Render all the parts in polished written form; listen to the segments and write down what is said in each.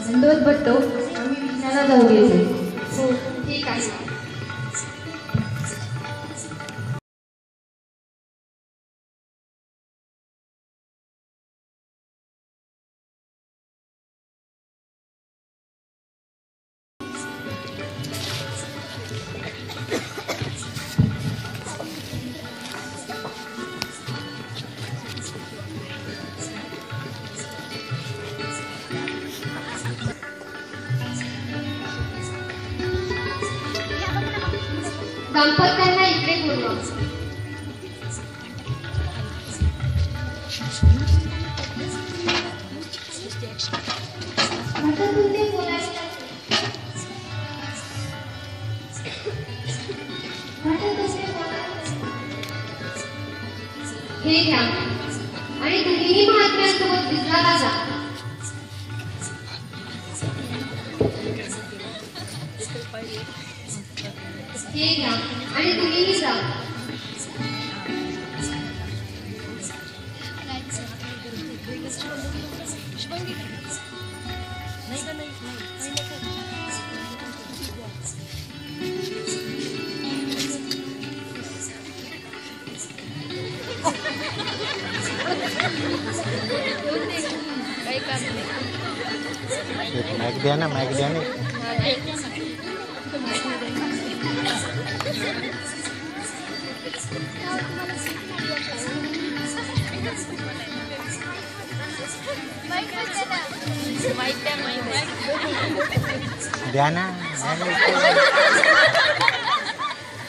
दंडवत भट्टो, आम्ही विज्ञानाला जाऊ येतो. हो ठीक आहे. दाम्पत्यांना इकडे बोलवा. हे घ्या आणि तुम्हीही महात्म्यांसोबत विसराला जा. हे घ्या आणि तुम्हीही जा. माइक दिया ना, माइक दिया नहीं. द्या ना,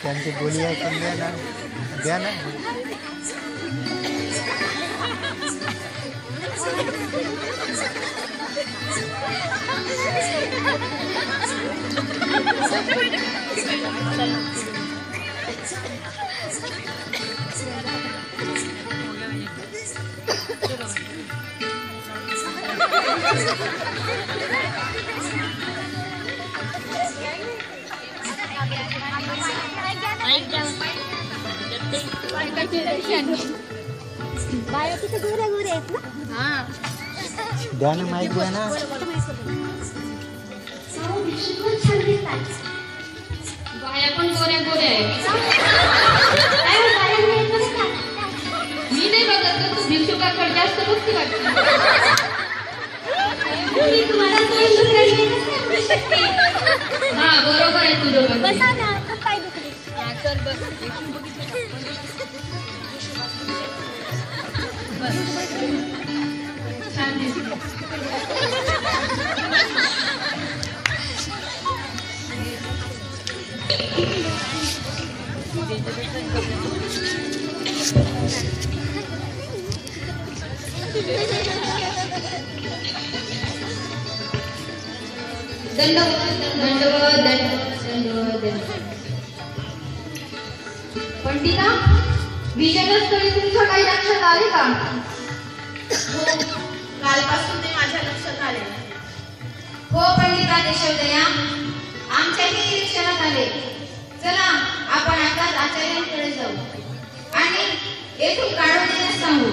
त्यांची बोली आहे पण द्या ना, द्या ना. द्या ना, माईक द्या ना. बाया पण गोऱ्या गोऱ्या आहेत. मी नाही बघत तर तू भिक्षुकाकडे जास्त बघती वाटते. हा बरोबर आहे तुझं. छान दिसते. पंडिता, विजयस्थळी तुमच्या काही लक्षात आले का? हो, कालपासून ते माझ्या लक्षात आले. हो पंडिता देशवदया, आमच्याही निरीक्षणात आले. चला आपण आताच आचार्यांकडे जाऊ आणि येथून काढून देण्यास सांगू.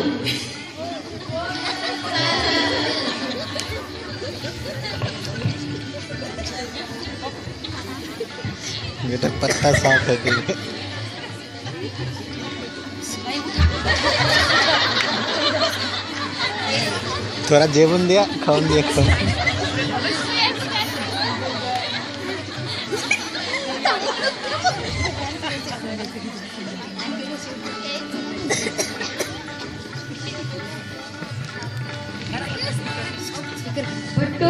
बेटा पत्ता साफ है कि थोड़ा जेवण दिया, खाऊन दिया, खाऊन. भट्टो,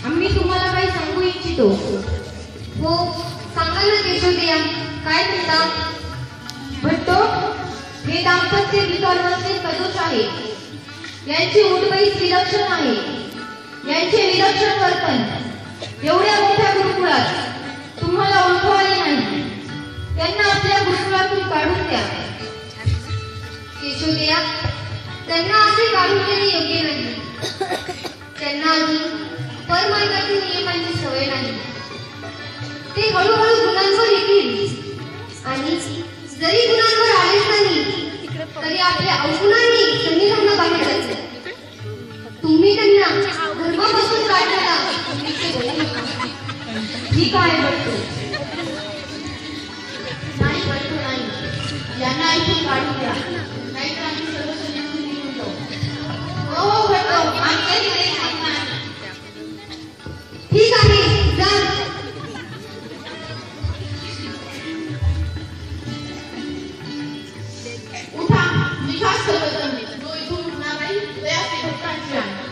आम्ही तुम्हाला काही सांगू इच्छितो. हो सांगा ना देशोदया, काय म्हणता? भट्टो, हे दाम्पत्य विकारवाचे सदोष आहे. यांची उठबैस विलक्षण आहे. यांचे विलक्षण वर्तन एवढ्या मोठ्या गुरुकुळात तुम्हाला ओळखू आले नाही. त्यांना आपल्या गुरुकुळातून काढून द्या. देशोदया, त्यांना असे काढून देणे योग्य नाही. त्यांना अजून परमार्गातील नियमांची सवय नाही. ते हळूहळू गुणांवर येतील आणि जरी गुणांवर आलेच नाही तरी आपल्या अवगुणांनी सन्निधान बाहेर जायचे. तुम्ही त्यांना धर्मापासून काढण्याचा यांना इथून काढून द्या, नाहीतर आम्ही सर्व सैनिक निघून जाऊ. हो भट्टो, आम्ही काही नाही. ठीक आहे, जा. उठा, निघा सर्वजण. जो इथून उठणार नाही तो या भट्टांची आहे.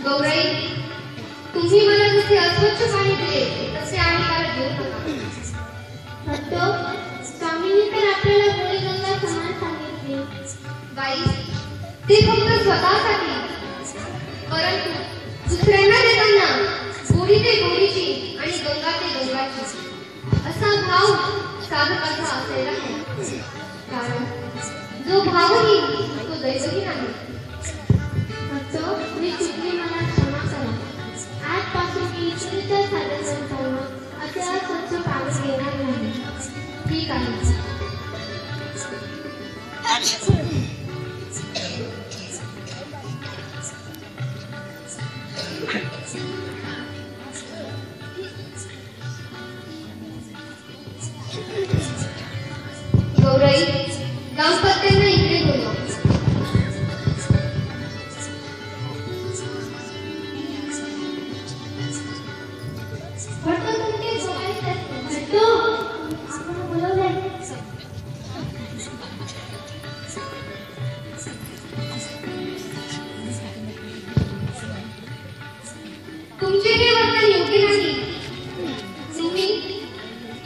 गौराई, तुम्ही मला जसे अस्वच्छ पाणी दिले तसे आम्ही मला देऊ नका. भट्टो, स्वामींनी तर आपल्याला गोडी गंगा समान सांगितले. बाई, ते फक्त स्वतःसाठी, परंतु दुसऱ्यांना देताना गोडी ते गोडीची आणि गंगा ते गंगाची असा भाव साधकाचा असायला हवा. कारण जो भावहीन तो दैवहीन आहे. भट्टो, मी चुकली, मला क्षमा करा. आजपासून मी ईश्वरीच्या साधन करताना असे अस्वच्छ पाणी घेणार नाही. ठीक आहे. गौराई, दाम्पत्यांना इकडे बोलवा. भट्टो, तुमचे बोलायचे असते. भट्टो, आपण बोलवलंय. तुमचे हे वर्तन योग्य नाही. तुम्ही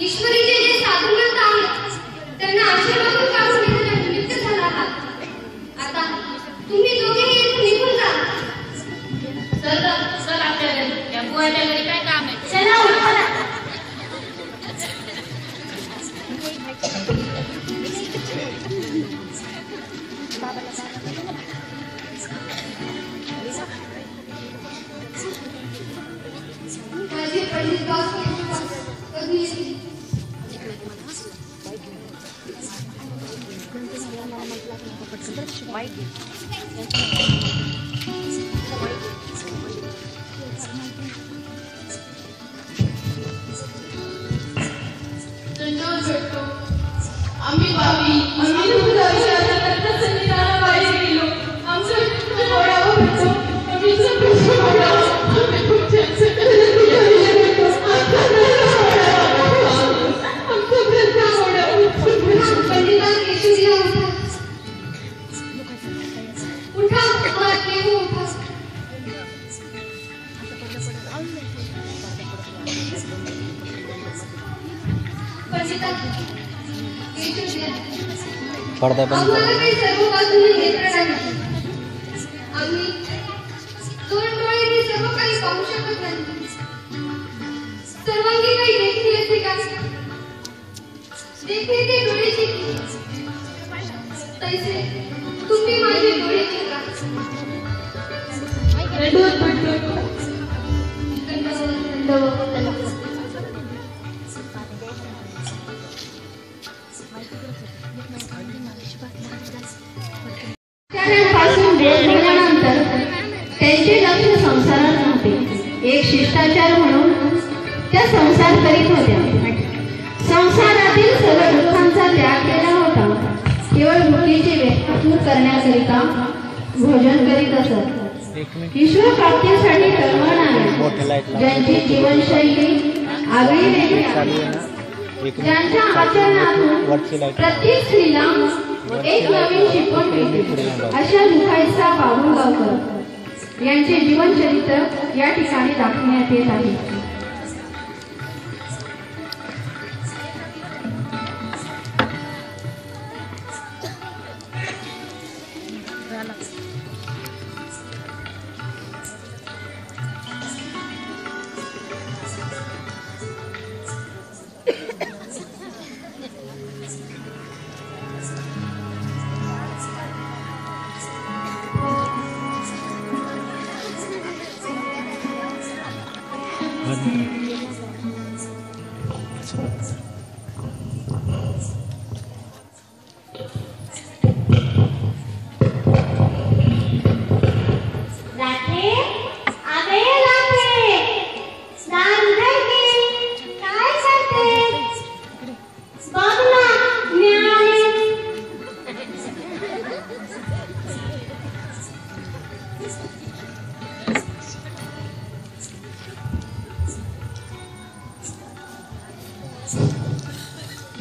ईश्वरीचे जे साधुमंत आहेत त्यांना आशीर्वाद काढून घेण्याला निमित्त झाला आहात. आता तुम्ही दोघेही इथून निघून जा. चल आपल्या घरी. या बुवाच्या घरी काय काम आहे? चला, उठा ना. माझे पंडित बाबा कधी येतील? धन्यवाद भट्टो. आम्ही तुमच्या विचाराकरता संगीताला बाहेर गेलो. आमचं दुःख ओढावं भट्टो. आम्ही सगळं ओढावं. आम्ही तुमच्या पंडिता केशवजी उठा. उठा, केशव उठा. पंडिता केशवजी, आम्हाला काही सर्व बाजूने नेत्र नाही. आम्ही दोन डोळ्यांनी सर्व काही पाहू शकत नाही. सर्वांगी देखील ते डोळ्याचे तैसे तुम्ही माझे डोळ्याचे का दंडवत बंडवत. पासून वेळ झाल्यानंतर त्यांचे लक्ष संसारात नव्हते. एक शिष्टाचार म्हणून त्या संसार करीत होत्या. संसारातील सर्व दुःखांचा त्याग केला होता. केवळ भुकेची व्यथा दूर करण्याकरिता भोजन करीत असत. ईश्वर प्राप्तीसाठी तळमळणारे ज्यांची जीवनशैली आगळी वेगळी आहे, ज्यांच्या आचरणातून प्रत्येक स्त्रीला एक नवीन शिकवण मिळते, अशा मुखाईचा बाबुळगावकर यांचे जीवनचरित्र या ठिकाणी दाखवण्यात येत आहे.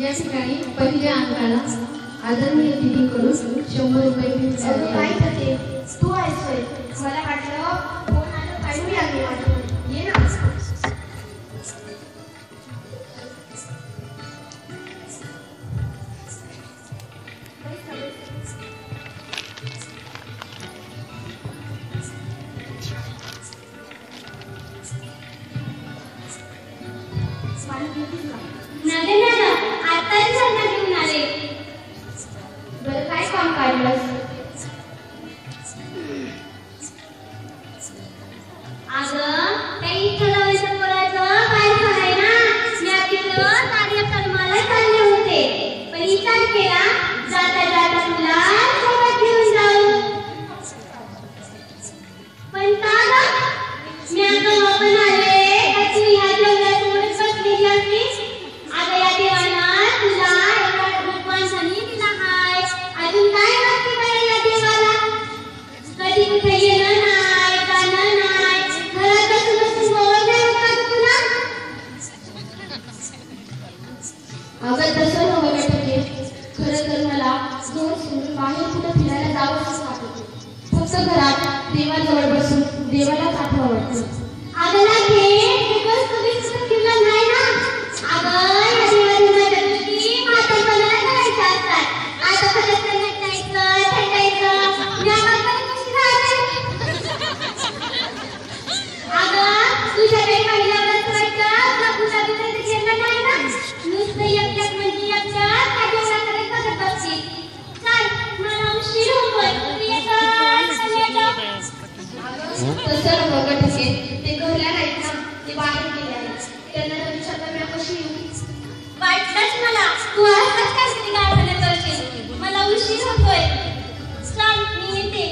या ठिकाणी पहिल्या अंकाला आदरणीय दिदीकडून 100 रुपये भेट झाले आहे. तू आहेस मला वाटलं कोण आलं काढून लागली वाटलं. ये ना. बरं काय काम काढलंस? अगं त्या इच्छाला बोलायचं काय आहे ना. मी तिथं कार्यक्रमाला चालले होते, पण विचार केला जाता जाता तुला सोबत घेऊन जाऊ. पण का गं मी आता आपण आले का तू ह्या जेवणासमोरच बसलेली असतीस. आता या देवानं तुला एका रूपवांशाने दिला हाय. अजून काय बाकी आहे या देवाला. कधी कुठे येणं नाही, जाणं नाही, घरात बसून बसून बोर नाही होत का तुला. अगं तसं नव्हे बेटे. खरं तर मला घर सोडून बाहेर कुठं फिरायला जावंच वाटत. फक्त घरात देवाजवळ बसून देवालाच आठवा वाटतं. अगं नाही दिवस तुम्ही कुठं फिरला नाही ना. अगं या देवाच्या गोष्टी म्हातारपणाला करायच्या असतात. आता परत नटायचं थटायचं मी आता परत कशी राहते. अगं तुझ्याकडे पहिल्यावरच वाटतं जपून जपून गेलं नाही ना. नुसतं एकट्यात म्हणजे एकट्यात का जेवणाकडे बघत बसशील. चल मला उशीर होतोय. तू येतं तसं नको गं ठके. ते घरल्या नाहीत ना, ते बाहेर गेले आहेत. त्यांना तर विचारता मी कशी येऊ. वाटलंच मला तू असंच काहीतरी गावाला करशील. मला उशीर होतोय. चल मी येते.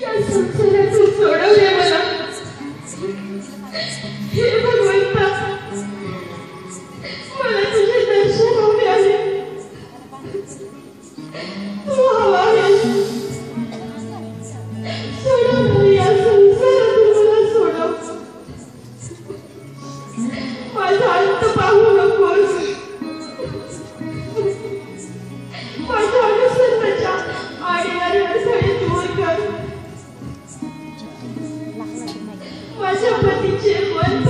या संसारातून सोडवले मला. हे भगवंता मला तुझे दर्शन हवे आहे. तू हवा आहेस. सोडव या संसारातून मला सोडव. माझा अंत पाहू नकोस. माझ्या अनुसरणाच्या आडीवारी अडथळे दूर कर. माझ्या पतीचे मन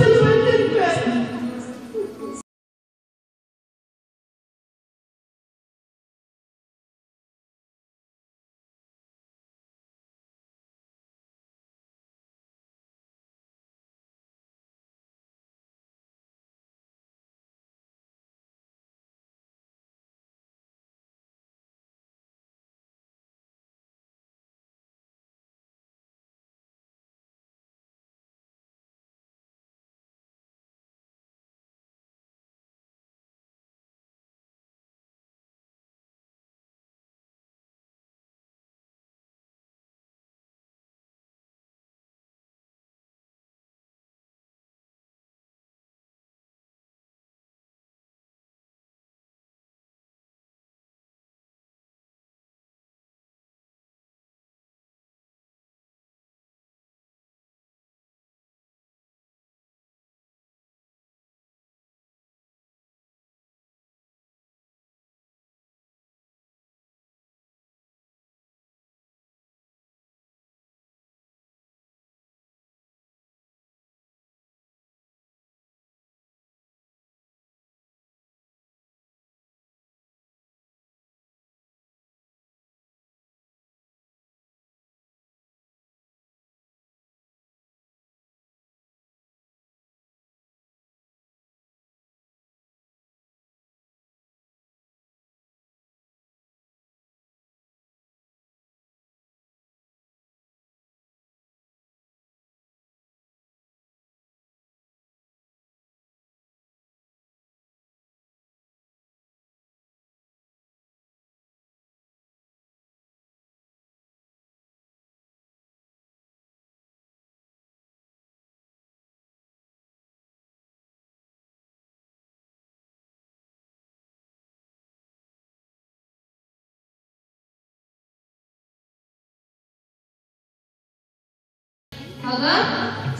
अगं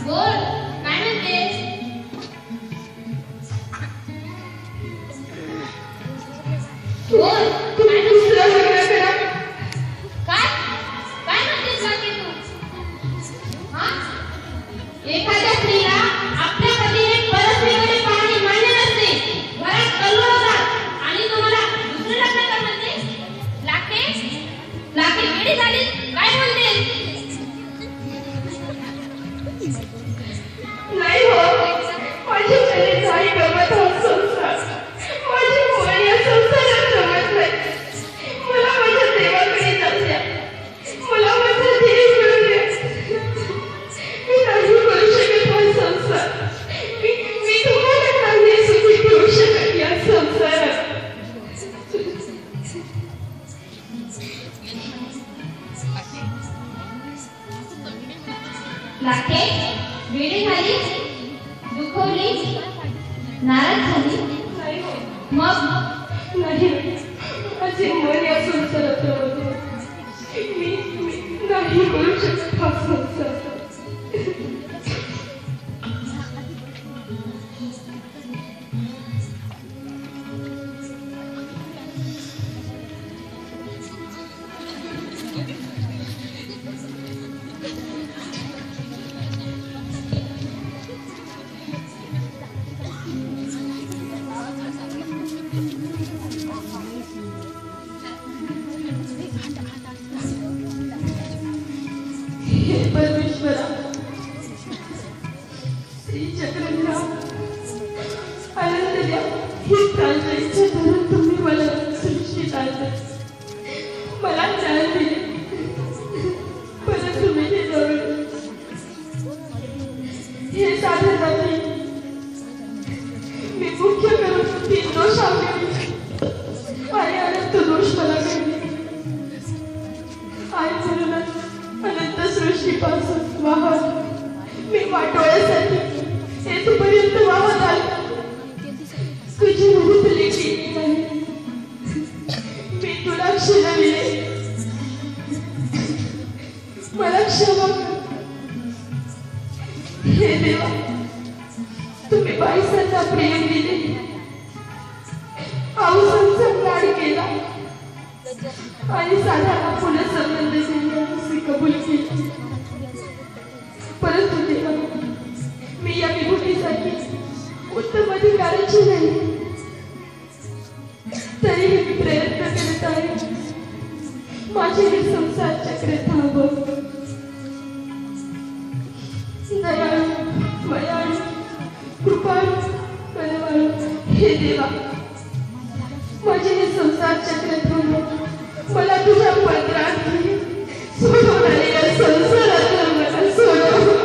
बोल, काय म्हणतेस? बोल, काय दुसरं लग्न करा. काय काय म्हणतेस लागे तू? हा? एखाद्या स्त्रीला आपल्या पतीने परस्त्रीकडे पाहणे मान्य नसते. घरात कलह होतात आणि तुम्हाला दुसरं लग्न कर म्हणते. लागे वेडी झाली, काय बोलतेस? नाही हो, माझ्या घरी नाही गमत हा संसार. माझी मुलं या संसारात जमत नाही. मला माझ्या देवाकडे जाऊ द्या. मला माझा देव मिळू द्या. मी नाही करू शकत हा संसार. मी तुम्हाला नाही सुखी ठेवू शकत या संसारात. लागे वेडी झाली, दुखवली, नाराज झाली. नाही हो, मग नाही. माझे मन या संसारात रमत नाही. मी नाही करू शकत हा संसार. हे परमेश्वरा, श्री चक्रधरा, आनंद द्या. ही प्रांजळ इच्छा धरून तुम्ही मला सृष्टीत आणले, मला ज्ञान दिले, परंतु मी हे जवळ हे साधन नाही. मी मुख्य करून 3 दोष आवडले आणि अनंत दोष मला घडले. आणि म्हणूनच अनंत सृष्टीपासून वाहत मी वाटोळ्यासाठी येथपर्यंत वाहत आले. तुझी रूप लेखी नाही. मी तुला क्षणविले, मला क्षमा कर. हे देवा, तुम्ही बाईसांना प्रेम दिले, आऊसांचा लाड केला आणि साधारण पुन्हा संबंध देण्याची कबूल केली. परंतु देवा, मी या विभूतीसाठी उत्तम अधिकाराची नाही. तरीही मी प्रयत्न करत आहे. माझे हे संसार चक्र थांबव. दयाळू, मयाळू, कृपाळू, करुणाळू हे देवा, माझे हे संसार चक्र थांबव. मला तुझ्या पत्रात सोडून आलेल्या संसारात मला सोडव.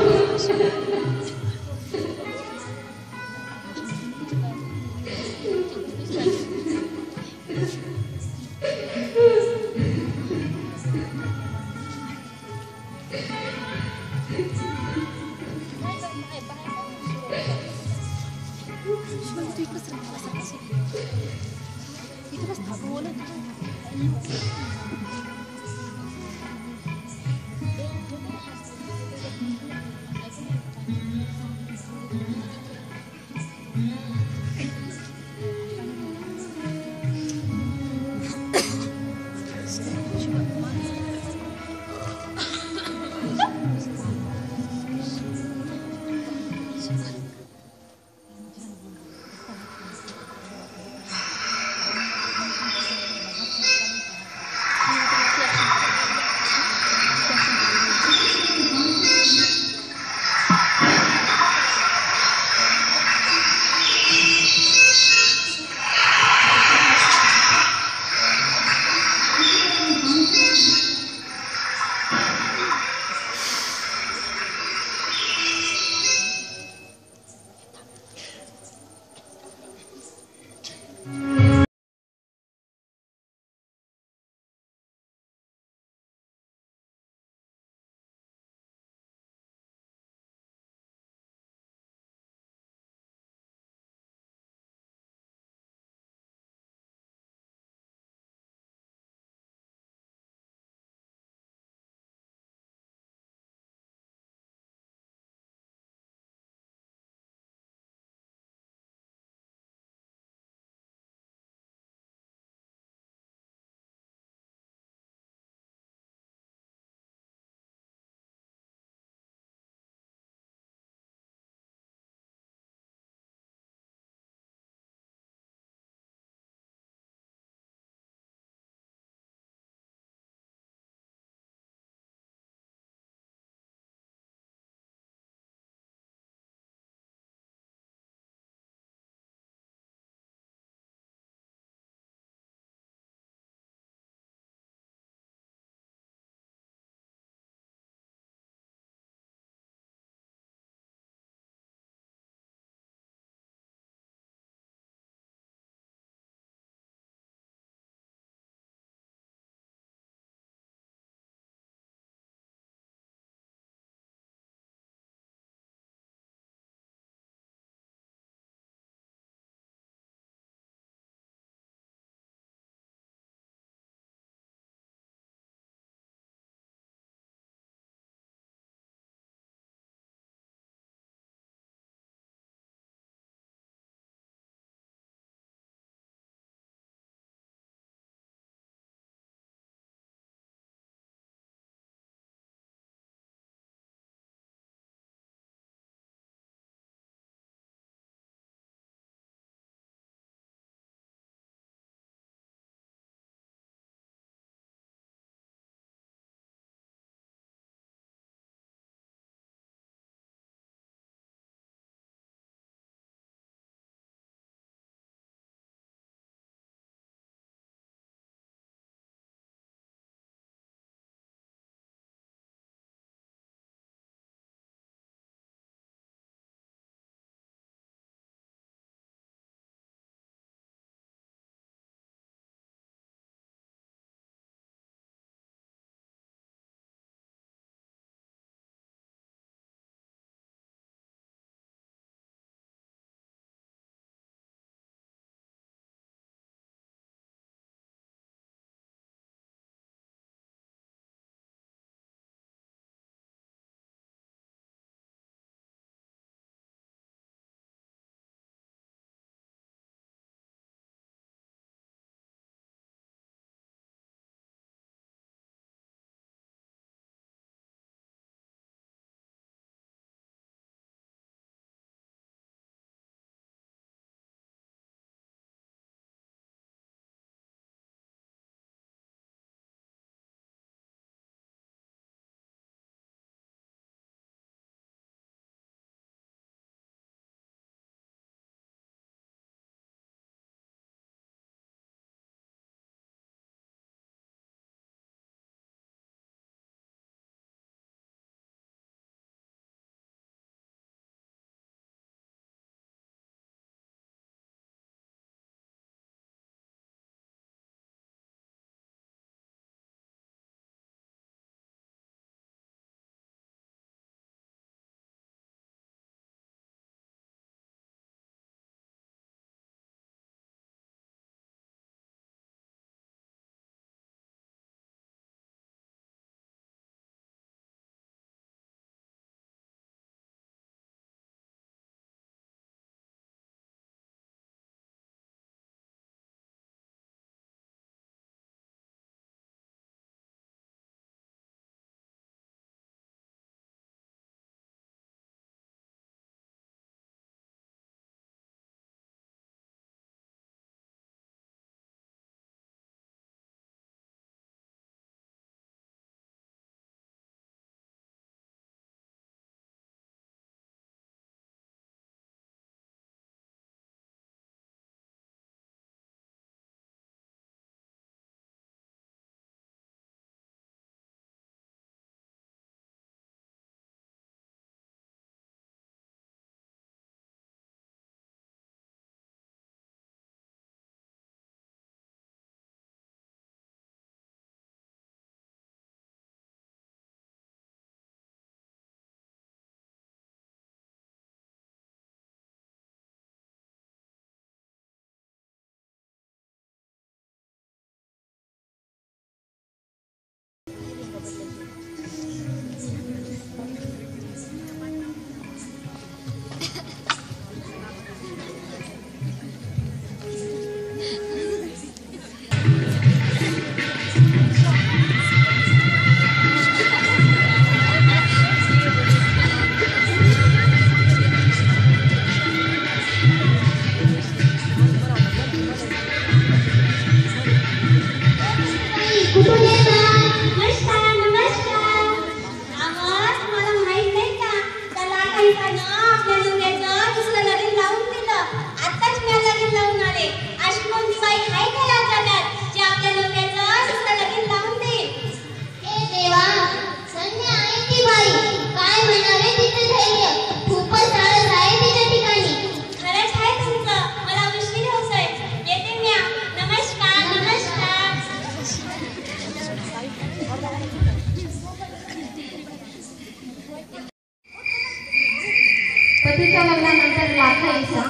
पतीच्या लग्नानंतर लाखाईचा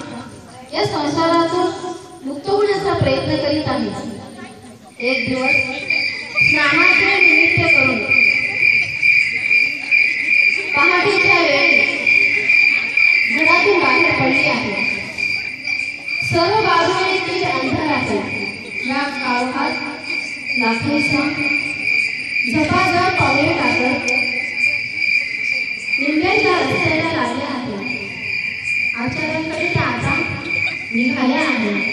या संसारातून मुक्त होण्याचा प्रयत्न करीत आहे. एक दिवस स्नानाचे निमित्त करून पहाटेच्या वेळी घरातून बाहेर पडली आहे. सर्व बाजूने ती अंधार आहे. या काळोखात लाखाईचा झपाझप पावले टाकत निंब्याच्या रस्त्याला लागल्या आहे. आचार्यांकडे त्या आता निघाल्या आहेत.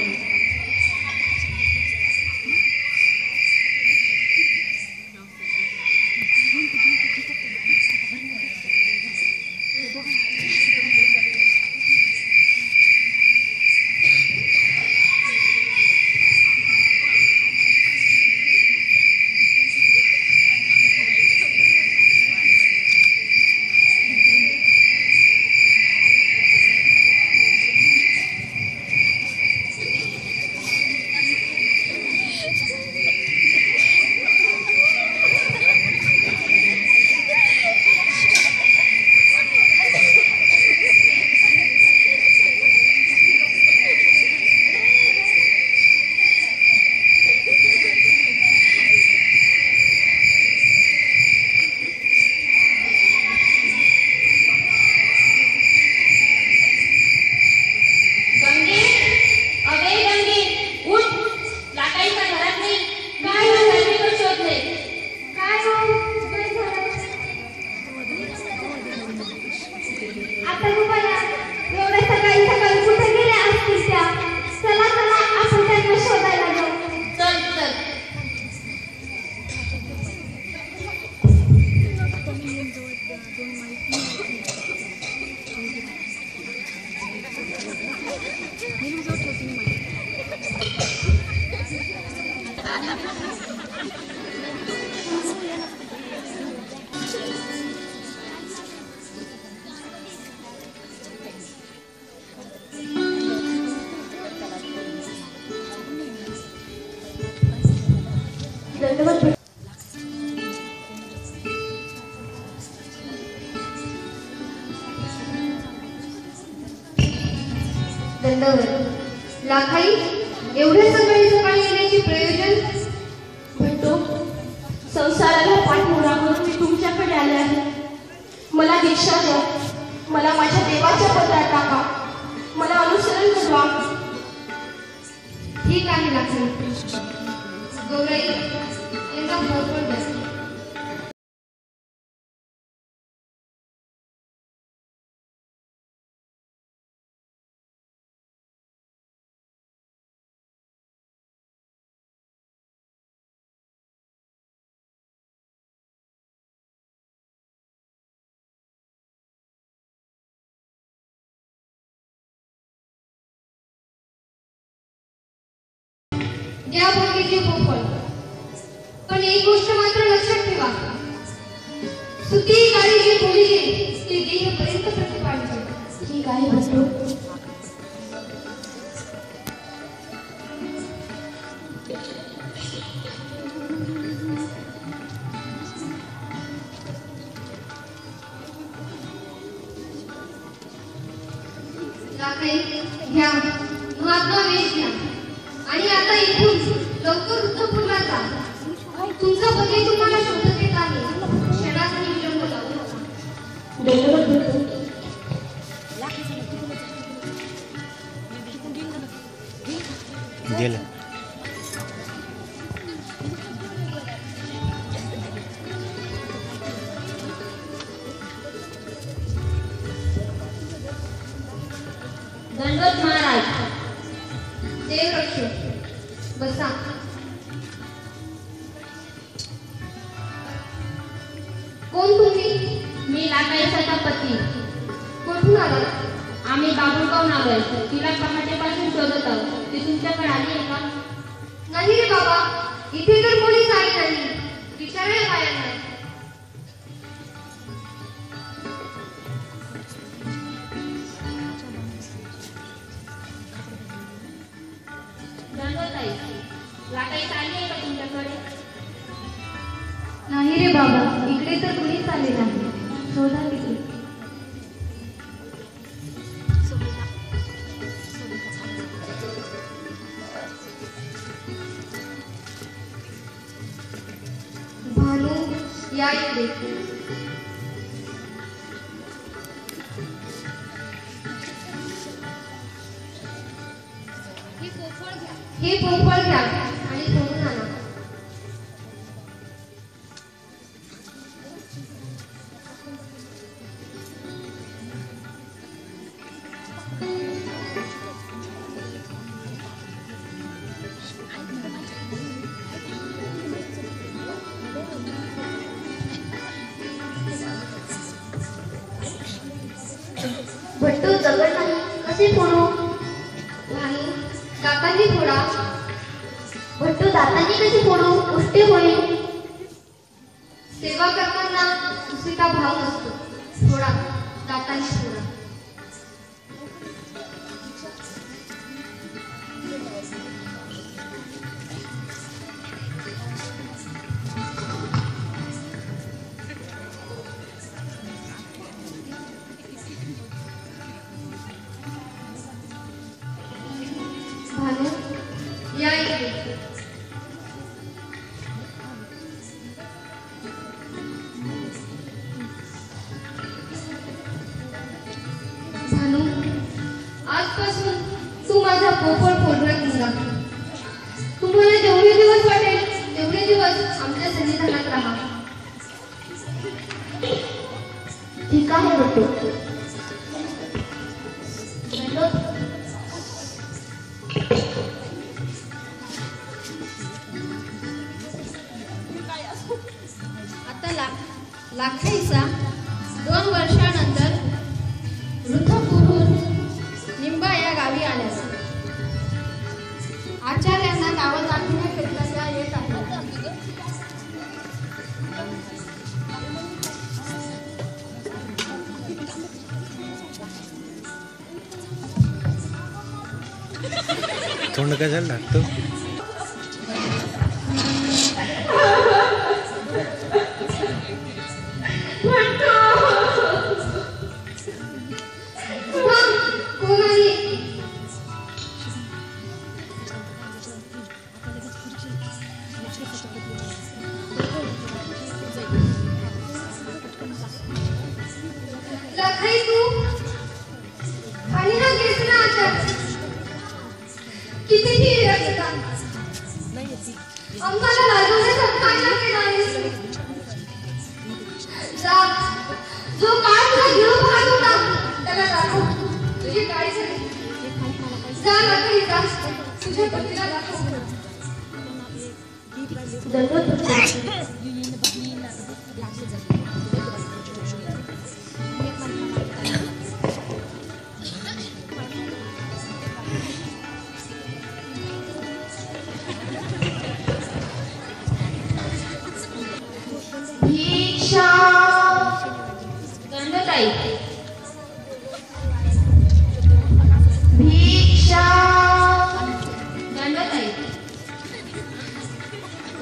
दंडवत लाखाई एवढे सकाळी येण्याचे प्रयोजन? भट्टो, संसाराला पाठमोरा करून मी तुमच्याकडे आले आहे. मला दीक्षा द्या. मला माझ्या देवाच्या पत्रात टाका. मला अनुसरण करवा. ठीक आहे लाखाई. गौराई यांना बरोबर द्या. घ्या भोगीचे पोपळ. पण एक गोष्ट मात्र लक्षात ठेवा, सुती काळी जे बोलिले ते देहपर्यंत प्रतिपादित. ठीक आहे भट्टो. लाखाई घ्या, महात्मा वेश घ्या आणि आता इथून लवकर रुद्रपूरला जा. तुमचा पती तुम्हाला शोधत येत आहे. क्षणाचाही विलंब लावू नका. दंडवत भट्टो. गेलं. दंडवत महाराज. देव रक्षो. बसा. कोण तुम्ही? मी लाखाईचा पती. कुठून आला? आम्ही बाबुळगावून आलोय. तिला पहाटेपासून शोधत आहोत. ती तुमच्याकडे आली आहे का? नाही रे बाबा, इथे तर कोणीच आली नाही. विचारूया बायांना. लाखाई आली आहे का तुमच्याकडे? नाही रे बाबा, इकडे तर कुणीच आले नाही. शोधा तिकडे. या इकडे. हे पोफळ घ्या आणि फोडून आणा. भट्टू दगड नाही कसे फोडू? नाही, दातांनी फोडा. भट्टू दातांनी कसे फोडू? उष्टी होईल. सेवा करताना दुसरीचा भाव नसतो. फोडा, दातांनी फोडा. भानू, या इकडे. भानू, आजपासून तू माझा पोपळ फोडण्यात मुलगा. तुम्हाला जेवढे दिवस वाटेल तेवढे दिवस आमच्या सन्निधानात राहा. ठीक आहे भट्टू. आता लाखाईचा 2 वर्षानंतर ऋतुपूरून निंबा या गावी आल्या. आचार्यांना गावात दाखवण्याकरिता त्या येत आहेत. तोंड कशाला लागतो? कोण आहे? लाखाई तू आणि हा घेतला आचार कितीही विरक्त आम्हाला लाजवण्याचा फायदा केला आहेस. जा, जो काळ तुला घेऊ भाग होता त्याला दाखव तुझी काय झाली. जा लाखाई जा, तुझ्या पतीला दाखव. भिक्षा. दंडताई, भिक्षा. दंडताई.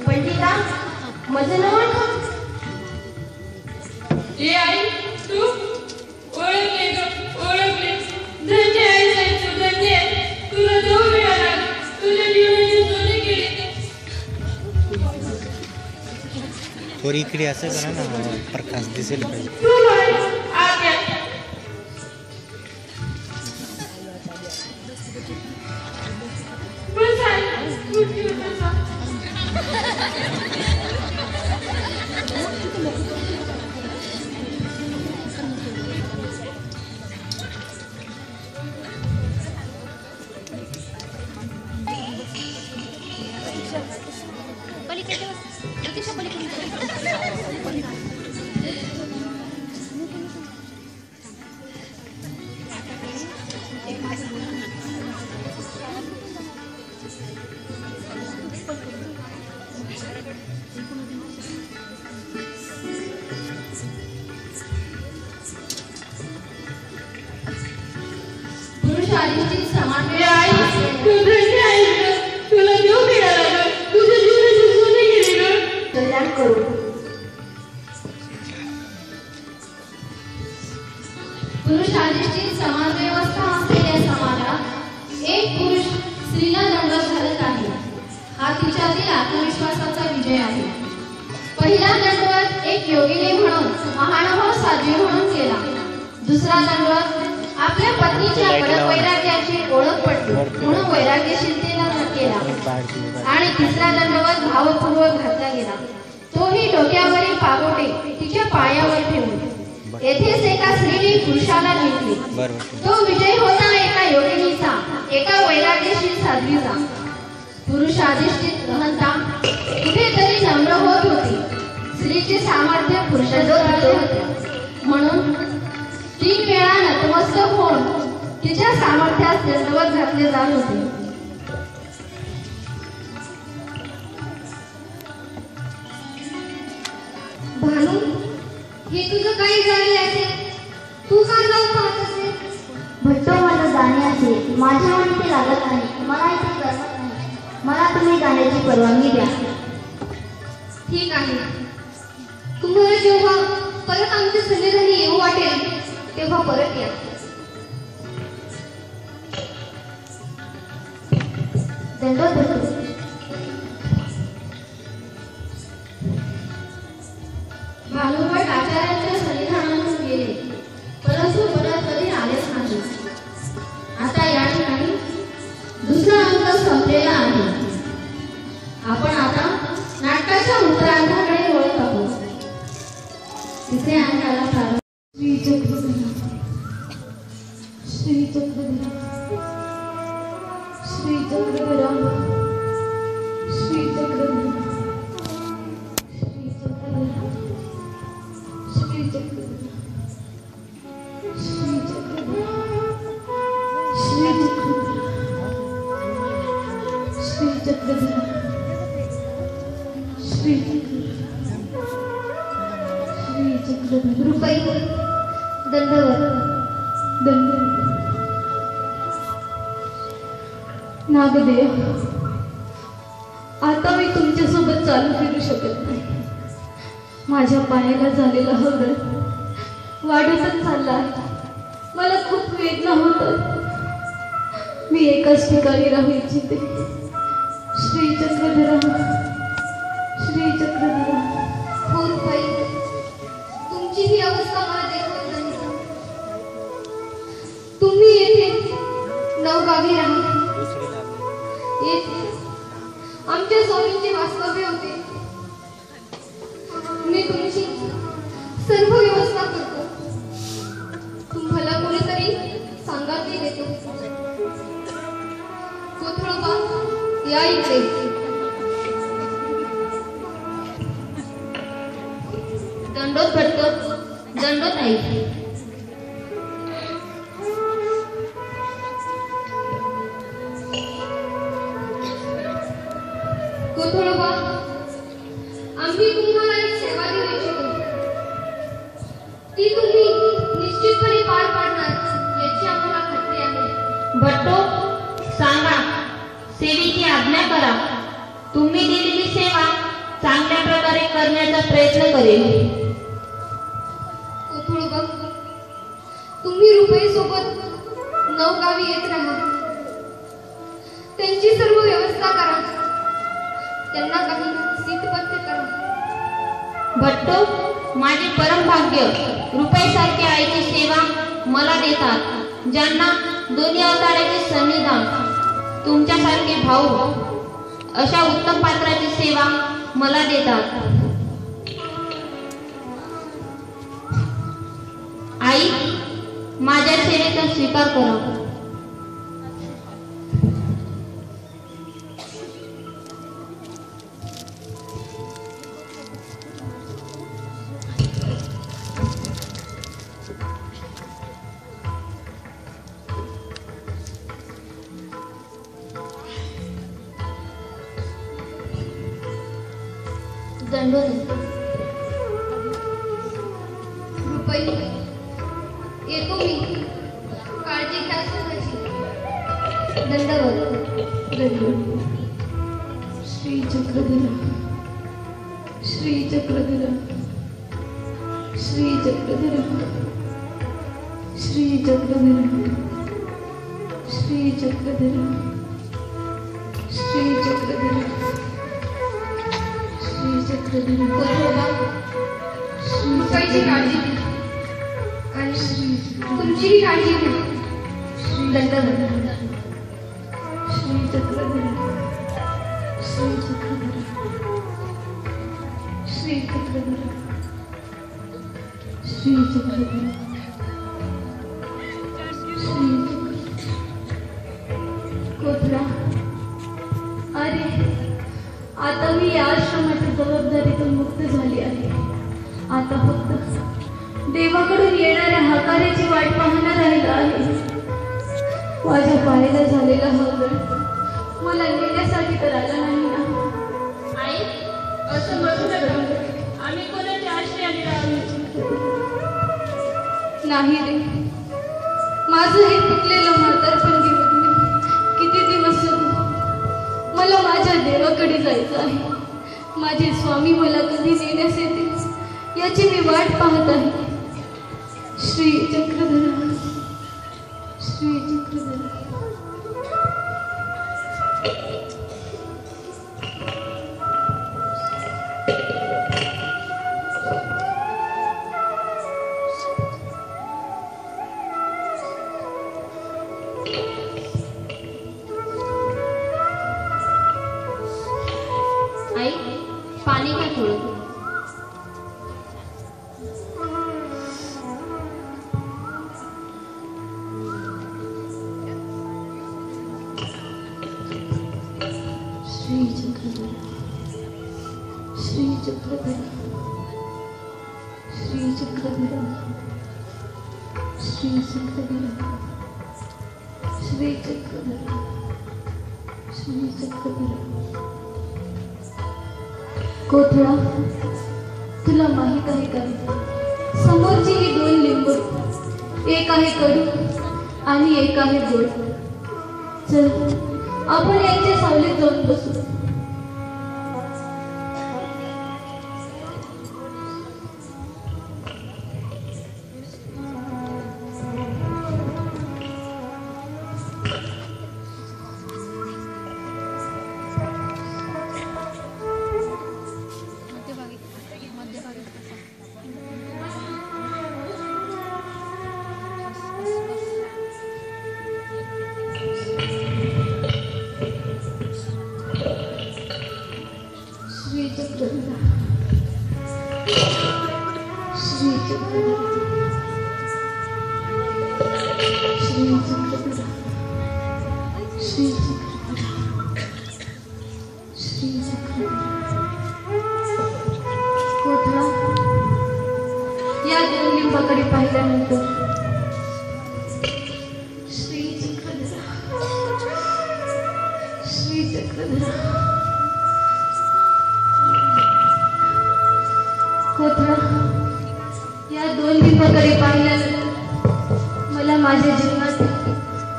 पंडिता माझं नाव आहे. ए आई, तू ओळखले ग, ओळखले. धन्य आहे साहेब, तू धन्य आहे. तुला देव मिळाला, तुझ्या जीवनाची सोने केली. वर इकडे असं करा ना, प्रकाश दिसेल पाहिजे. तू आहे आज्ञा. बस आई, खुर्चीवर बसा. पुरुष अधिष्ठित समान ए आई, तू धन्य आहे ग. तुला देव मिळाला ग. तुझ्या जीवनाची सोने केली ग. कल्याण करू. पुरुष अधिष्ठित समान व्यवस्था असलेल्या समाजात एक पुरुष स्त्रीला दंडवत घालत आहे. हा तिच्यातील आत्मविश्वासाचा विजय आहे. पहिला दंडवत एक योगिनी म्हणून महानुभाव साध्वी म्हणून केला. दुसरा दंडवत आपल्या पत्नीच्या वैराग्याची ओळख पडली म्हणून वैराग्यशीलतेला केला. आणि तिसरा दंडवत भावपूर्वक घातला गेला. तोही डोक्यावरील पागोटे तिच्या पायावर ठेवून. येथेच एका स्त्रीने पुरुषाला जिंकले. तो विजय होता एका योगिनीचा, एका वैराग्यशील साध्वीचा. पुरुष अधिष्ठित रहंता कुठेतरी नम्र होत होती. स्त्रीचे सामर्थ्य पुरुषाजवळ होते म्हणून 3 वेळा नतमस्तक होऊन तिच्या सामर्थ्यास दंडवत घातले जात होते. भानू, हे तुझं काही झाले असेल, तू का जाऊ पाहत असेल? भट्टो, मला जाणे असेल, माझ्या मनात ते लागत नाही. मला इथे करमत नाही. मला तुम्ही जाण्याची परवानगी द्या. ठीक आहे. तुम्हाला जेव्हा परत आमच्या सन्निधानी येऊ वाटेल तेव्हा परत या. दंडवत भट्टो. भानुभट आचार्यांच्या सन्निधानातून गेले, परंतु परत कधी आलेच नाही. आता या ठिकाणी दुसरा अंक संपलेला आहे. आपण आता नाटकाच्या उत्तरार्धाकडे वळत आहोत. तिथे अंकाला प्रारंभ. श्री चक्रधरा, श्री चक्रधरा, श्री चक्रधरा, श्री चक्रधरा, श्री चक्रधरा, श्री चक्रधरा, श्री चक्रधरा, श्री चक्रधरा, श्री चक्रधरा, श्री चक्रधरा. रुपई, दंडवत. दंडवत. नागदेव, आता मी तुमच्यासोबत चालू फिरू शकत नाही. माझ्या पायाला झालेला हवळ वाढतच चालला आहे. मला खूप वेदना होतात. मी एकाच ठिकाणी राहू इच्छिते. श्री चक्रधरा, श्री चक्रधरा. हो रुपई, तुमची ही अवस्था मला देखवत नाही. तुम्ही येथे नवगावी राहा. येथे आमच्या स्वामींचे वास्तव्य होते. मी तुमची सर्व व्यवस्था करतो. तुम्हाला कोणीतरी सांगाती देतो. कोथळोबा, या इकडे. दंडोत भट्टो, दंडोत आई. कोथळोबा, आम्ही तुम्हाला एक सेवा देऊ इच्छितो. ती तुम्ही निश्चितपणे पार पाडणार याची आम्हाला खात्री आहे. भट्टो, सांगा, सेवेची आज्ञा करा. तुम्ही दिलेली सेवा चांगल्या प्रकारे करण्याचा प्रयत्न करेल. कोथळोबा, तुम्ही रुपये सोबत नवगावी येत राहा. त्यांची सर्व व्यवस्था करा. त्यांना काही सीतपत्य करा. भट्टो, माझे परम भाग्य रुपयासारखी आईची सेवा मला देतात. ज्यांना दोन्ही अवताराचे सन्निधान, तुमच्यासारखे भाऊ अशा उत्तम पात्राची सेवा मला देतात. आई, माझ्या सेवेचा स्वीकार करा. दंडोत. रुपई, येतो मी. काळजी घ्या स्वतःची. दंडवत. दंडवत. श्री चक्रधरा, श्री चक्रधरा, श्री चक्रधरा, श्री चक्रधरा, श्री चक्रधरा, श्री चक्रधरा, श्री चक्रधरा. कोथळोबा, माईची काळजी घ्या आणि तुमचीही काळजी घ्या. दंडवत. श्री चक्रधर, श्री चक्रधर, श्री चक्रधर, श्री चक्रधर, श्री कोथळा. अरे आता मी या आश्रमाच्या जबाबदारीतून मुक्त झाली आहे. आता फक्त देवाकडून येणाऱ्या हाकाऱ्याची वाट पाहणं राहिलं आहे. माझ्या पायाला झालेला हवळ मला नेण्यासाठी तर आला नाही ना. आई असं म्हणू नका. आम्ही कोणाच्या आश्रयाने राहू. नाही रे, माझं हे पिकलेलं म्हातारपण घेऊन मी किती दिवस जगू. मला माझ्या देवाकडे जायचं आहे. माझे स्वामी मला कधी नेण्यास येतील याची मी वाट पाहत आहे. श्री चक्रधर, श्री चक्रधर. आई पाणी का थोडं. श्री चक्रधर, श्री चक्रधर, श्री चक्रधर, श्री चक्रधर, श्री चक्रधर, श्री चक्रधर. कोथळा, तुला माहित आहे का, समोरची ही दोन लिंबू, एक आहे कडू आणि एक आहे गोड. चल आपण यांच्या सावलीत जाऊन बसू. श्री चक्रधर, श्री चक्रधर, श्री चक्रधर, श्री चक्रधर, श्री चक्रधर. कोथळा, या दोन लिंबाकडे पाहिल्यानंतर श्री चक्रधर, श्री चक्रधर. कोथळा, या दोन लिंबाकडे पाहिल्यानंतर मला माझ्या जीवनात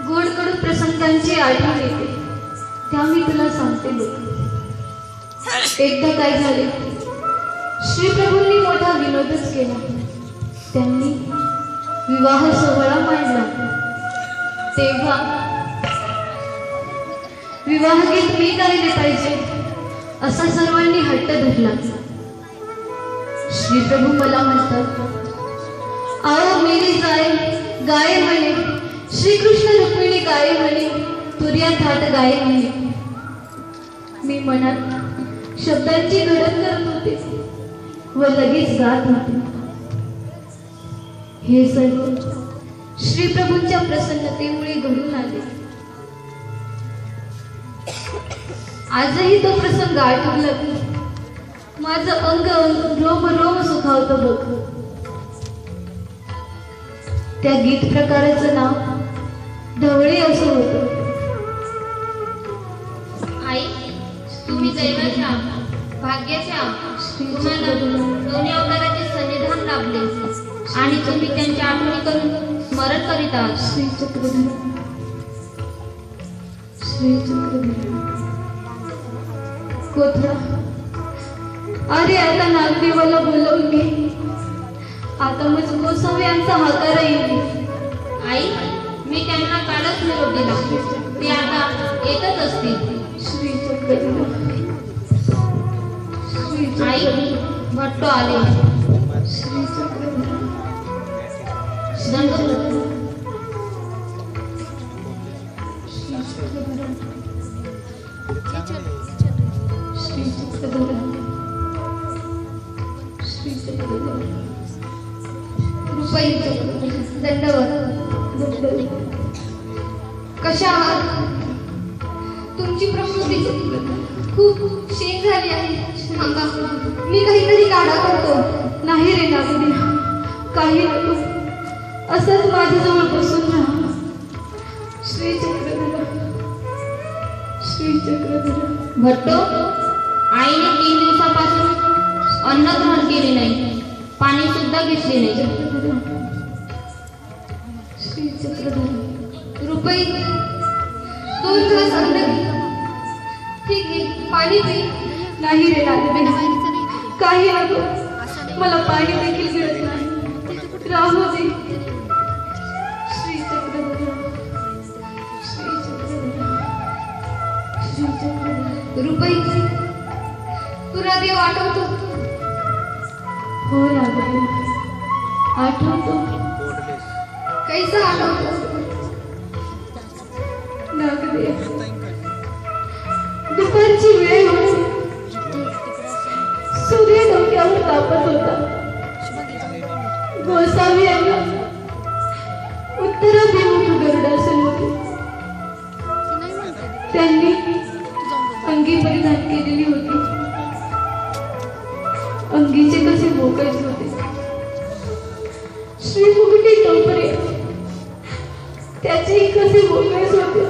गोड कडू प्रसंगांची आठवण येते. त्या मी तुला सांगते बघ. एकदा काय झाले, श्रीप्रभूंनी मोठा विनोदच केला. त्यांनी विवाह सोहळा मांडला. तेव्हा विवाहगीत मी गायले पाहिजे असा सर्वांनी हट्ट धरला. श्रीप्रभू मला म्हणतात, आओ मेरी गाय म्हणे, श्रीकृष्ण रुक्मिणी गाय म्हणे, तुर्या थाट गाय म्हणे. मी मनात शब्दांची घडण करत होते व लगेच गात होते. हे सर्व श्रीप्रभूंच्या प्रसन्नतेमुळे घडून आले. आजही तो प्रसंग आठवला की माझं अंग रोम रोम सुखावतं बघ. त्या गीत प्रकाराचं नाव ढवळे असं होतं. आई तुम्ही दैवाच्या भाग्याच्या तुम्हाला दोन्ही अवताराचे सन्निधान लाभले आणि तुम्ही त्यांच्या आठवणी करून स्मरण करीत आहात. श्री चक्रधर, श्री चक्रधर. कोथळा, अरे आता नागदेवाला बोलवून घे. आता मग गोसाव्यांचा हाकारा येईल. आई मी त्यांना कालच निरोप दिला, ते आता येतच असतील. श्री चक्रधर, श्री आई चक्रधर, भट्टो आले. श्री चक्रधर. रुपाई दंडवत. कशा आहात? तुमची प्रकृती खूप शीण झाली आहे. थांबा, मी काहीतरी काढा करतो. नाही रे नागरी, काही नको, असंच माझ्याजवळ बसून राहा. श्री चक्रधरा, श्री चक्रधरा. भट्टो, आईने 3 दिवसापासून अन्न ग्रहण केले नाही, पाणी सुद्धा घेतले नाही. श्री चक्रधरा. रुपई, 2 ग्लास अन्न घे. ठीक आहे, पाणी पी. नाही रे नागरी, काही नको, मला पाणी देखील मिळत नाही. राहू दे. श्री चक्रधरा, श्री चक्रधरा, श्री चक्रधरा. रुपई, तुला देव आठवतो? हो नागरी, आठवतो. कैसा आठवतो? नागरी, दुपारची वेळ होती. सूर्य डोक्यावर तापत होता. गोसावी यांना उत्तराभिमुख गरुडासन होते. त्यांनी अंगी परिधान केलेली होती. अंगीचे कसे बोकळच होते. श्रीमुकुटी टोपरे, त्याचेही कसे बोकळच होते.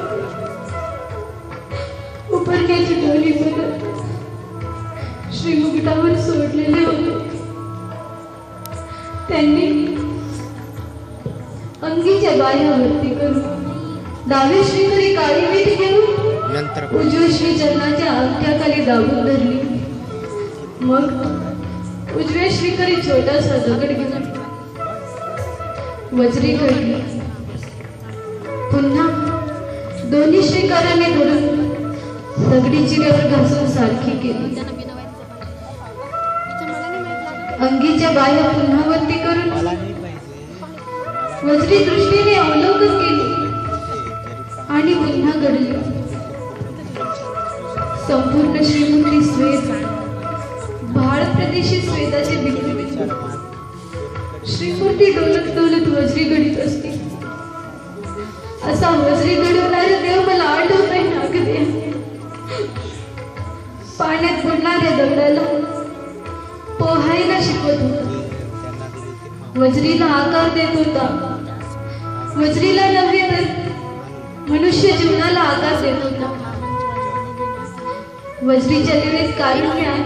उपरण्याची डोली बदल श्रीमुकुटावर सोडलेले होते. त्यांनी अंगीच्या बाह्यावरती करून डावे श्रीकरी काळी वीट घेऊन उजव्या श्री चरणाच्या अंगठ्याखाली दाबून धरली. मग उजव्या श्रीकरी छोटासा दगड घेऊन वज्री घडली. पुन्हा दोन्ही श्रीकाराने धरून दगडी चिऱ्यावर घासून सारखी केली. अंगीच्या बाह्य पुन्हा वरती करून वज्री दृष्टीने अवलोकन केली आणि पुन्हा घडली. संपूर्ण श्रीमुखी श्वेत, भाळ प्रदेशित श्वेताचे बिंदू. श्रीमूर्ती डोलत डोलत वज्री घडीत असते. असा वज्री घडवणारा देव मला आठवत नाही नागदे. पाण्यात बुडणाऱ्या दगडाला पोहायला शिकवत होता. वज्रीला आकार देत होता. वज्रीला नव्हे तर मनुष्य जीवनाला आकार देत होता. वज्रीच्या लेवेत कारुण्य आहे.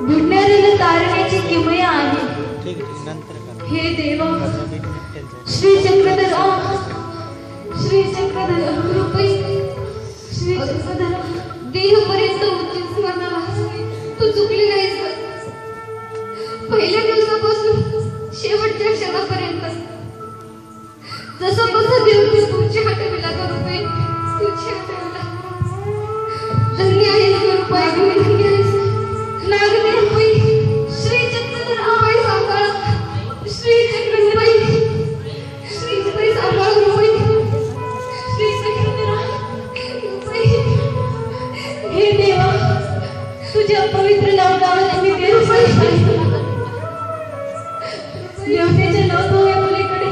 बुडणाऱ्याला तारण्याची किमया आहे. हे देवा, श्री चक्रधरा, श्री चक्रधरा. रुपई, श्री चक्रधरा. देहपर्यंत उच्च स्मरणाला तू चुकली नाहीस. पहिल्या दिवसापासून शेवटच्या क्षणापर्यंत जसं कसं देव तुझ्या हटविला का रुपये, तुझ्या हटविला. धन्य आहेस रुपये, धन्य आहेस. नागदे रुपये, श्री चक्रधरा बाई सांभाळ. श्री चक्रधरा, श्री चक्री सांभाळ रुपये. श्री चक्रधरा रुपये. हे देवा, तुझ्या पवित्र नावाने मी देवतेच्या नवभव्याकडे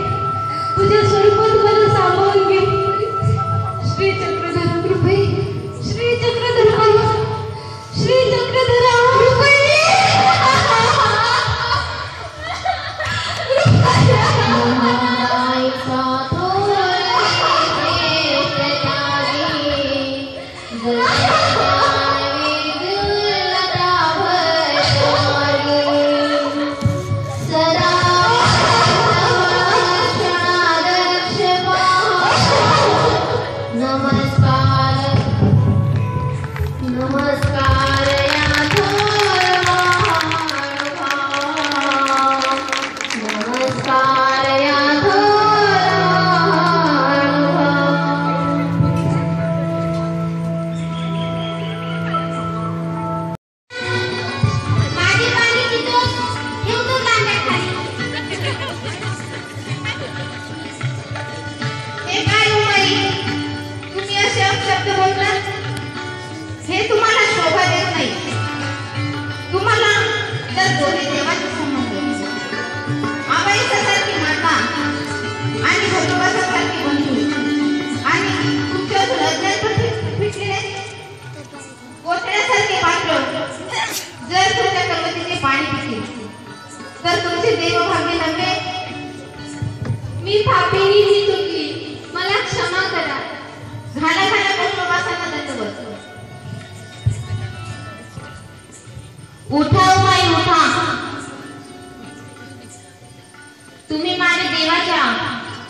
तुझ्या स्वरूपात मला सामावून घे. श्री चक्रधरा कृपे, श्री चक्रधरा, श्री चक्रधरा कृपे. सदा कुटुंबासारखी बंधू आणि तुमच्या लग्नात फिटले नाही कोठड्यासारखे पात्र जर तुमच्या कर्मतीचे पाणी पितील तर तुमचे देवभाग्य नव्हे. मी पापिनी ही चुकली, मला क्षमा करा. घाला घाला कुटुंबासांना दंडवत. उठा माई उठा, तुम्ही माझ्या देवाच्या,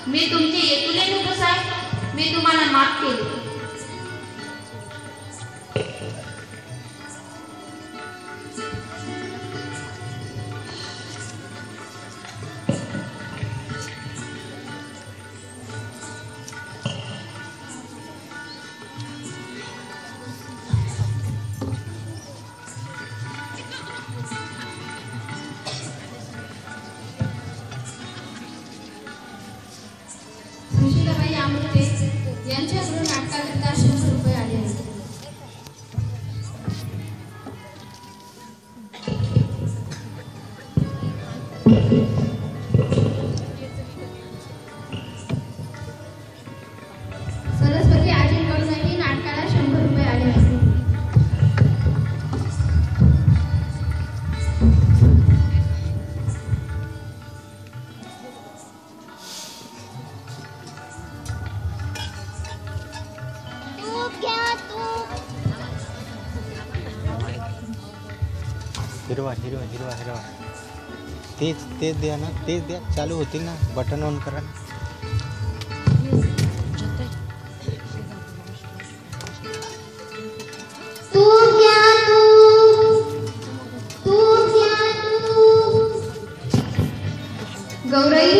मी तुमचे येतुले नुकस आहे, मी तुम्हाला माफ केले. सुशीलाबाई आमटे यांच्याकडून नाटकाकरिता 100 रुपये आले आहेत. सरस्वती आजींकडूनही नाटकाला 100 रुपये आले आहेत. हिरवा हिरवा हिरवा हिरवा तेच द्या ना, तेच द्या. चालू होतील ना, बटन ऑन करा. गौराई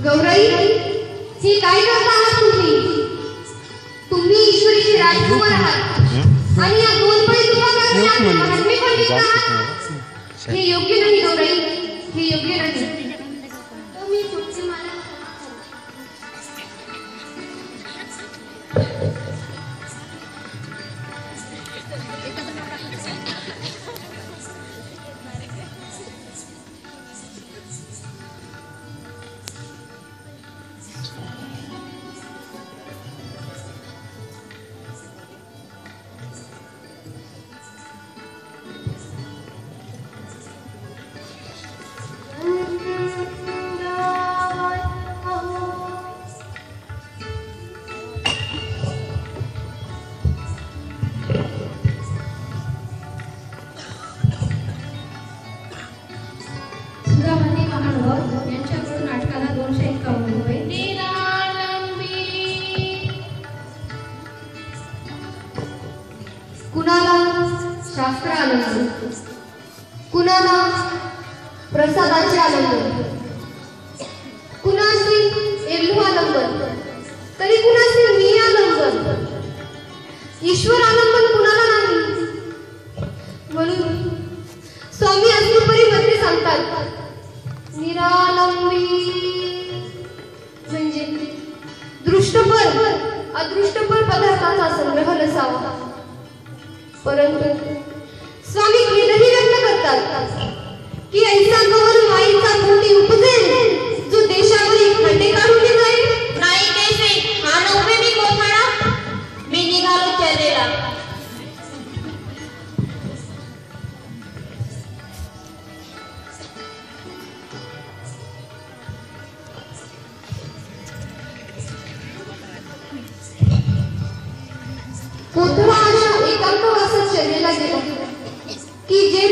गौराई ही काय करता आहात तुम्ही ईश्वरीचे राजकुमार आहात आणि या 2 पळी तुपात हे योग्य नाही. गौराई, हे योग्य नाही. तुम्ही तुमचे मला यांच्याकडून नाटकाला 251 रुपये. कुणाला शास्त्र आनंद, कुणाला प्रसादाचे आनंद, कुणाशी एल्लू आलंबन, तरी कुणाशी मी आलंबन. ईश्वर आलंबन कुणाला नाही. म्हणून स्वामी अष्टपरी सांगतात, निरालंबी म्हणजे दृष्टपर अदृष्टपर पदार्थाचा संग्रह नसावा. परंतु स्वामी खेदही व्यक्त करतात की ऐसा गौर माईचा पोटी उपजेल जो देशावरील खंडे काढून जाईल. नाही केशवी, हा नव्हे मी कोठाळा, मी निघालो चर्येला. कोठरा अशा एकांतवासात शर्येला गेला की जे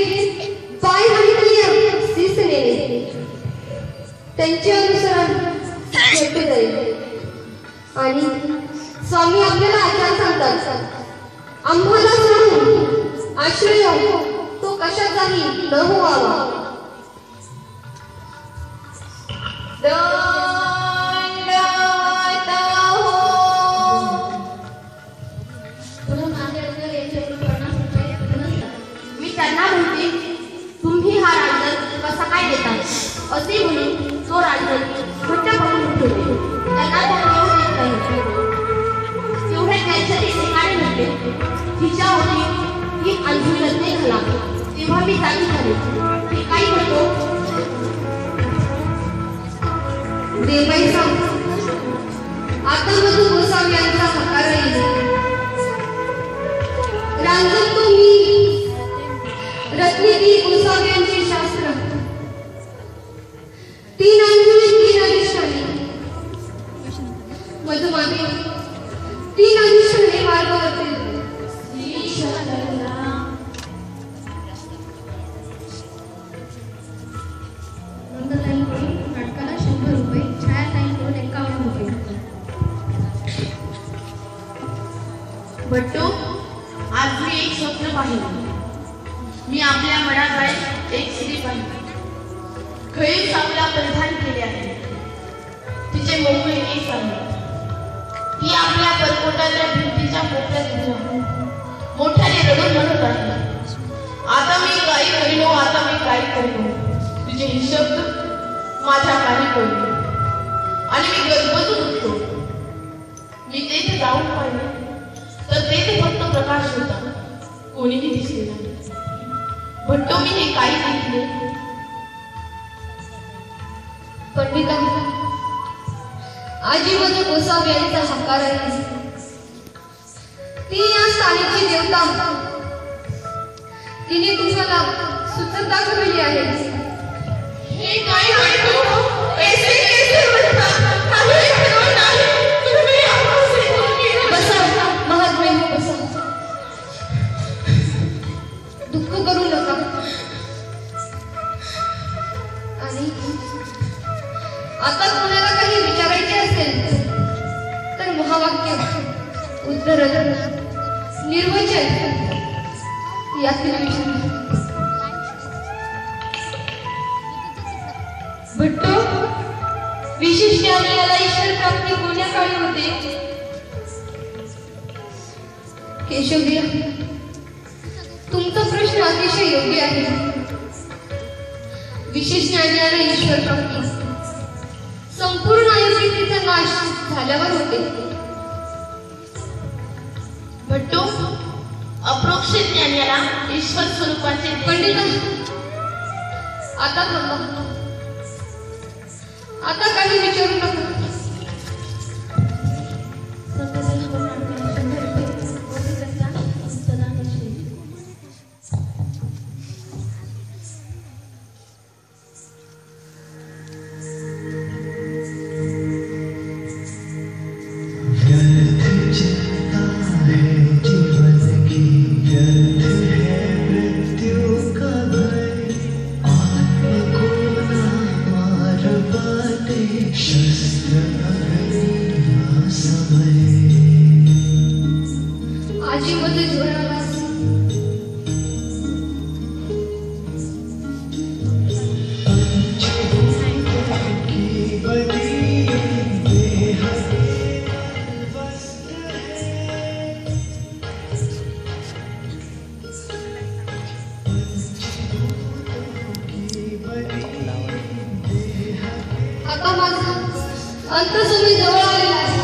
पाय आणि क्रिया शीस नेले. त्यांचे अनुसरण भेटू जाईल. आणि स्वामी आपल्याला आचार सांगतात, आम्हाला सोडून आश्रय तो कशाचाही न व्हावा. मी त्यांना म्हणते, तुम्ही हा राजदंड कसा काय देता असे म्हणून तो राजदंड घट्ट पकडून ठेवले. त्यांना तो मिळू देत नाही. तेवढे त्यांच्या ठिकाणी म्हटले, तिच्या ओठी ही अंधुरी रत्ने घाला. तेव्हा मी जागी झाले. हे काही म्हणतो देवबाई सांग, आता मधू गोसावी यांचा हकार येईल. रांजण तुम्ही रत्नेती गोसावी यांचे शास्त्र, तीन अंधुरी तीन अधिष्ठाने मधुमागे तीन अधिष्ठाने मार्ग होतील. नाटकाला 100 रुपये, छायाताईंकडून 51 रुपये. भट्टू, आज मी एक स्वप्न पाहिलं. मी आपल्या मनात एक स्त्री पाहिली. खळी सावला परिधान केले आहे. तिचे मोकळे केस आहे. ती आपल्या परकोटाच्या भिंतीच्या कोपऱ्यात उभी आहे. मोठ्याने रडून म्हणत आहे, आता मी काय करीनो, आता मी काय करीनो. तुझे हे शब्द माझ्या कानी पडले आणि मी गजबजून उठलो. मी तेथे जाऊन पाहिले तर तेथे फक्त प्रकाश होता, कोणीही दिसले नाही. भट्टो, मी हे काही ऐकले. पंडिता, आजी मधू गोसावी यांचा हकार आहे. ती या स्थानाची देवता. तिने तुम्हाला सूत्र दाखवली आहे. हे काय म्हणतो? ऐसे कैसे म्हणता? काही खरं नाही. तुम्ही आम्हास केलं. बसा महात्मे, बसा. दुःख करू नका. आणि आता कोणाला काही विचारायचे असेल तर महावाक्य, उत्तर, निर्वचन यातील विचार. भट्टो, विशेष ज्ञानाला ईश्वर प्राप्ती कोण्या काळी होते? केशवदिया, तुमचा प्रश्न अतिशय योग्य आहे. विशेष ज्ञानाला ईश्वर प्राप्ती संपूर्ण आयुर्वेदीचा नाश झाल्यावर होते. भट्टो, अप्रोक्ष ज्ञानाला ईश्वर स्वरूपाचे पंडिता, आता थांबा. आता काही विचारू नका. आजी मध्ये जोराला आता माझा अंतसमय जवळ आलेला आहे.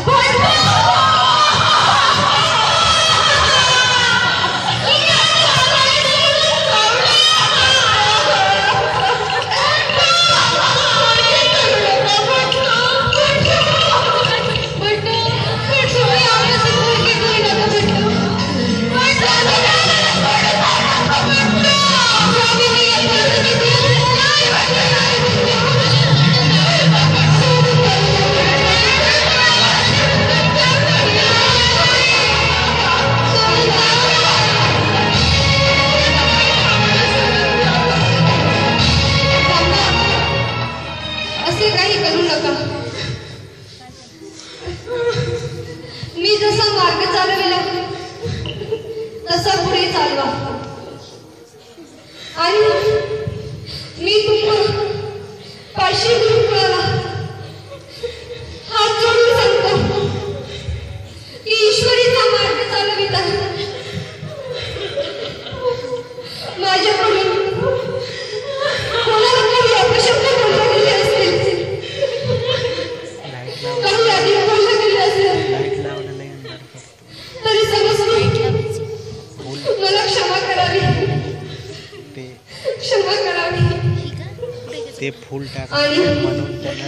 ते फुल आणि टाकले म्हणून त्यांना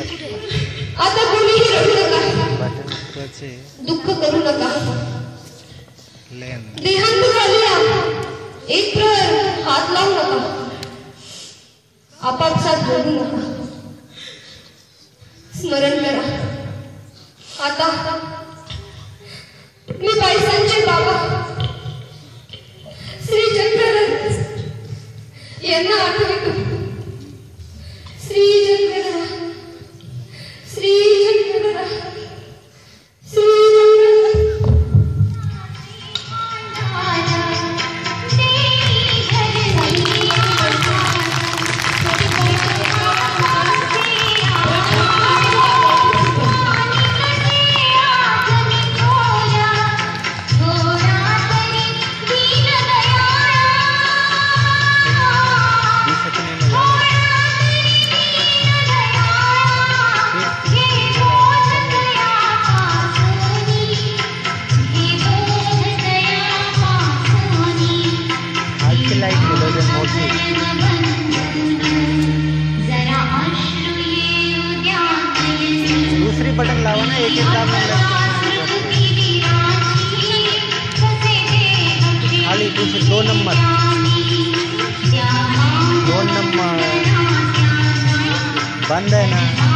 आता कोणीही रडू नका, बटनचे दुःख करू नका. लेन देहांत झालेला एक प्रहर हात लावू नका, आपापसात रडू नका. स्मरण करा, आता मी बाईसांचे बाबा श्री चक्रधर यांना आठवतो. श्री चक्रधर, श्री चक्रधर, श्री चक्रधर. दूसरी बटन लावा ना, एक एक काम खाली दूसरी 2 नंबर बंद है ना.